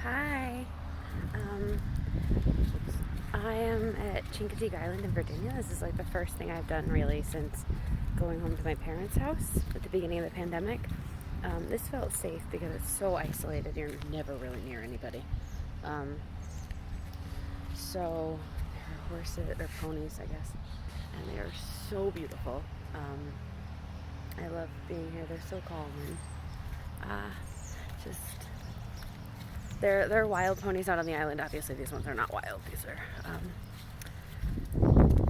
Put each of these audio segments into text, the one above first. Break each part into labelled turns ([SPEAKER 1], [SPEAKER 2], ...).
[SPEAKER 1] Hi. Um, I am at Chincoteague Island in Virginia. This is like the first thing I've done really since going home to my parents' house at the beginning of the pandemic. This felt safe because it's so isolated. You're never really near anybody. So there are horses or ponies, I guess, and they are so beautiful. I love being here. They're so calm and just they're wild ponies out on the island. Obviously, these ones are not wild. These are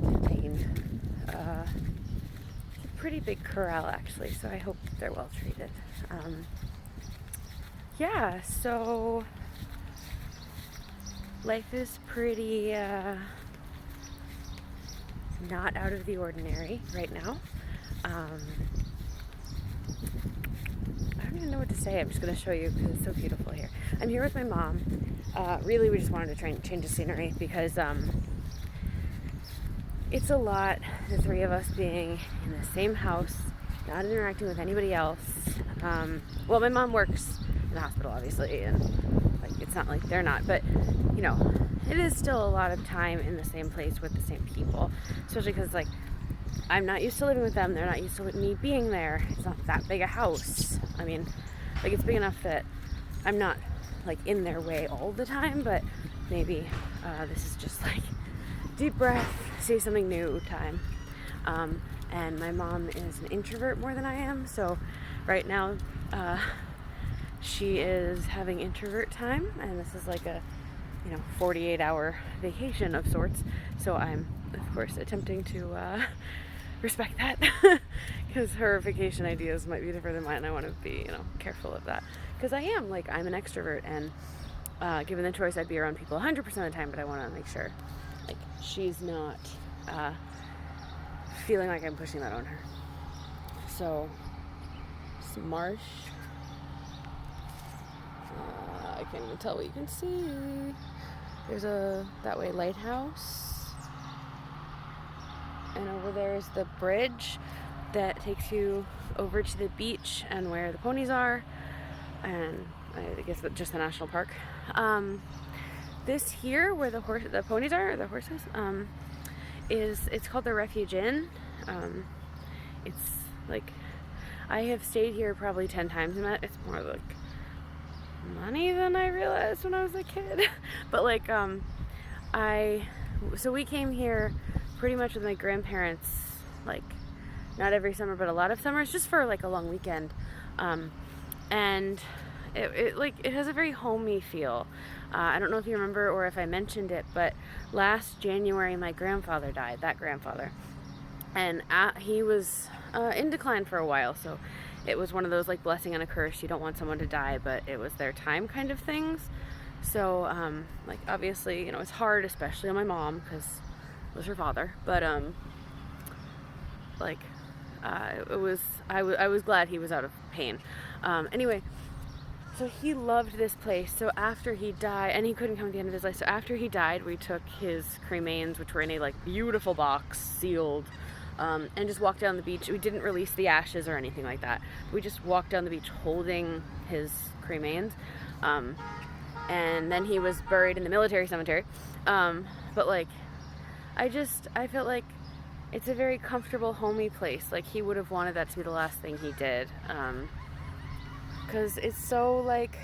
[SPEAKER 1] contained. It's a pretty big corral, actually, so I hope they're well treated. Yeah, so life is pretty not out of the ordinary right now. I don't even know what to say. I'm just going to show you because it's so beautiful here. I'm here with my mom. Really, we just wanted to try and change the scenery because it's a lot, the three of us being in the same house, not interacting with anybody else. Well, my mom works in the hospital, obviously, and like it's not like they're not, but you know, it is still a lot of time in the same place with the same people, especially because like I'm not used to living with them. They're not used to me being there. It's not that big a house. I mean, like it's big enough that I'm not like in their way all the time, but maybe this is just like deep breath, see something new time. And my mom is an introvert more than I am, so right now she is having introvert time, and this is like a 48-hour vacation of sorts. So I'm of course attempting to respect that because her vacation ideas might be different than mine. I want to be careful of that because I'm an extrovert, and given the choice I'd be around people 100% of the time, but I want to make sure like she's not feeling like I'm pushing that on her. So some marsh. I can't even tell what you can see. There's that way lighthouse, and over there is the bridge that takes you over to the beach and where the ponies are, and I guess just the national park. This here where the ponies are, or the horses, it's called the Refuge Inn. It's like I have stayed here probably 10 times, and it's more like money than I realized when I was a kid. But so we came here pretty much with my grandparents, like not every summer but a lot of summers, just for like a long weekend, and it has a very homey feel. I don't know if you remember or if I mentioned it, but last January my grandfather died, that grandfather, and he was in decline for a while, so it was one of those like blessing and a curse. You don't want someone to die, but it was their time kind of things. So obviously it's hard, especially on my mom because it was her father, but I was glad he was out of pain. Anyway, so he loved this place. So after he died, and he couldn't come at the end of his life, so after he died, we took his cremains, which were in a like beautiful box, sealed, and just walked down the beach. We didn't release the ashes or anything like that. We just walked down the beach holding his cremains. And then he was buried in the military cemetery. But I felt like it's a very comfortable, homey place. Like he would have wanted that to be the last thing he did. Because it's so like,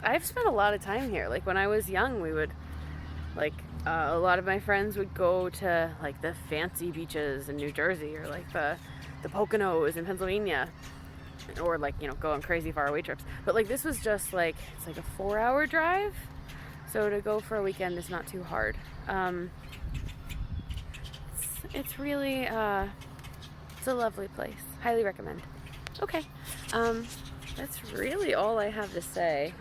[SPEAKER 1] I've spent a lot of time here. Like when I was young, we would a lot of my friends would go to like the fancy beaches in New Jersey, or like the Poconos in Pennsylvania, or go on crazy far away trips. But this was just it's like a 4-hour drive, so to go for a weekend is not too hard. It's really it's a lovely place. Highly recommend. Okay, that's really all I have to say.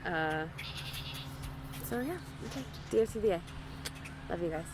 [SPEAKER 1] So yeah, okay, DFCVA. Love you guys.